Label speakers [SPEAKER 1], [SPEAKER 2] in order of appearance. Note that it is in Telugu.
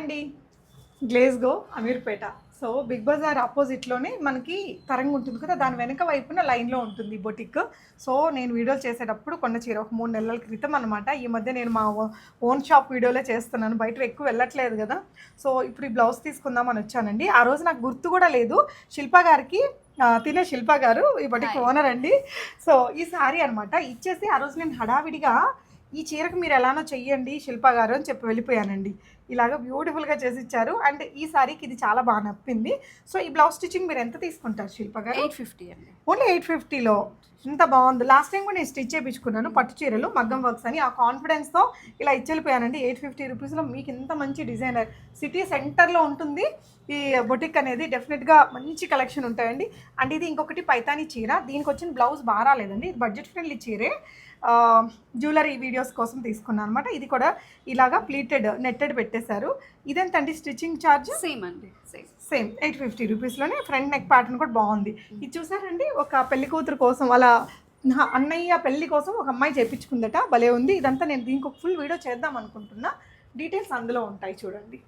[SPEAKER 1] అండి, గ్లేజ్గో అమీర్పేట. సో బిగ్ బజార్ ఆపోజిట్లోనే మనకి తరంగ ఉంటుంది కదా, దాని వెనక వైపున లైన్లో ఉంటుంది బొటిక్. సో నేను వీడియోలు చేసేటప్పుడు కొన్న చీర ఒక 3 నెలల క్రితం అనమాట. ఈ మధ్య నేను మా ఓన్ షాప్ వీడియోలే చేస్తున్నాను, బయట ఎక్కువ వెళ్ళట్లేదు కదా. సో ఇప్పుడు ఈ బ్లౌజ్ తీసుకుందామని వచ్చానండి. ఆ రోజు నాకు గుర్తు కూడా లేదు. శిల్ప గారికి తినే శిల్ప గారు ఈ బొటిక్ ఓనర్ అండి. సో ఈ శారీ అనమాట ఇచ్చేసి ఆ రోజు నేను హడావిడిగా ఈ చీరకు మీరు ఎలానో చెయ్యండి శిల్ప గారు అని చెప్పి వెళ్ళిపోయానండి. ఇలాగ బ్యూటిఫుల్గా చేసి ఇచ్చారు. అండ్ ఈ సారీకి ఇది చాలా బాగా నప్పింది. సో ఈ బ్లౌజ్ స్టిచ్చింగ్ మీరు ఎంత తీసుకుంటారు శిల్ప గారు?
[SPEAKER 2] 850 అండి.
[SPEAKER 1] ఓన్లీ 850లో ఇంత బాగుంది. లాస్ట్ టైం కూడా నేను స్టిచ్ చేయించుకున్నాను పట్టు చీరలు మగ్గం వర్క్స్ అని. ఆ కాన్ఫిడెన్స్తో ఇలా ఇచ్చెళ్ళిపోయానండి. 850 రూపీస్లో మీకు ఇంత మంచి డిజైనర్ సిటీ సెంటర్లో ఉంటుంది ఈ బొటిక్ అనేది. డెఫినెట్గా మంచి కలెక్షన్ ఉంటాయండి. అండ్ ఇది ఇంకొకటి పైతానీ చీర. దీనికి వచ్చిన బ్లౌజ్ బాగా రాలేదండి. ఇది బడ్జెట్ ఫ్రెండ్లీ చీరే. జ్యువెలరీ వీడియోస్ కోసం తీసుకున్నాను అనమాట. ఇది కూడా ఇలాగా ప్లీటెడ్ నెట్టెడ్ పెట్టేశారు. ఇదెంతండి స్టిచ్చింగ్ ఛార్జ్?
[SPEAKER 2] సేమ్ అండి,
[SPEAKER 1] సేమ్ 850 రూపీస్లోనే. ఫ్రంట్ నెక్ ప్యాటర్న్ కూడా బాగుంది. ఇది చూసారండి, ఒక పెళ్లి కూతురు కోసం వాళ్ళ అన్నయ్య పెళ్లి కోసం ఒక అమ్మాయి చేయించుకుందట, భలే ఉంది. ఇదంతా నేను దీనికి ఒక ఫుల్ వీడియో చేద్దాం అనుకుంటున్నా. డీటెయిల్స్ అందులో ఉంటాయి చూడండి.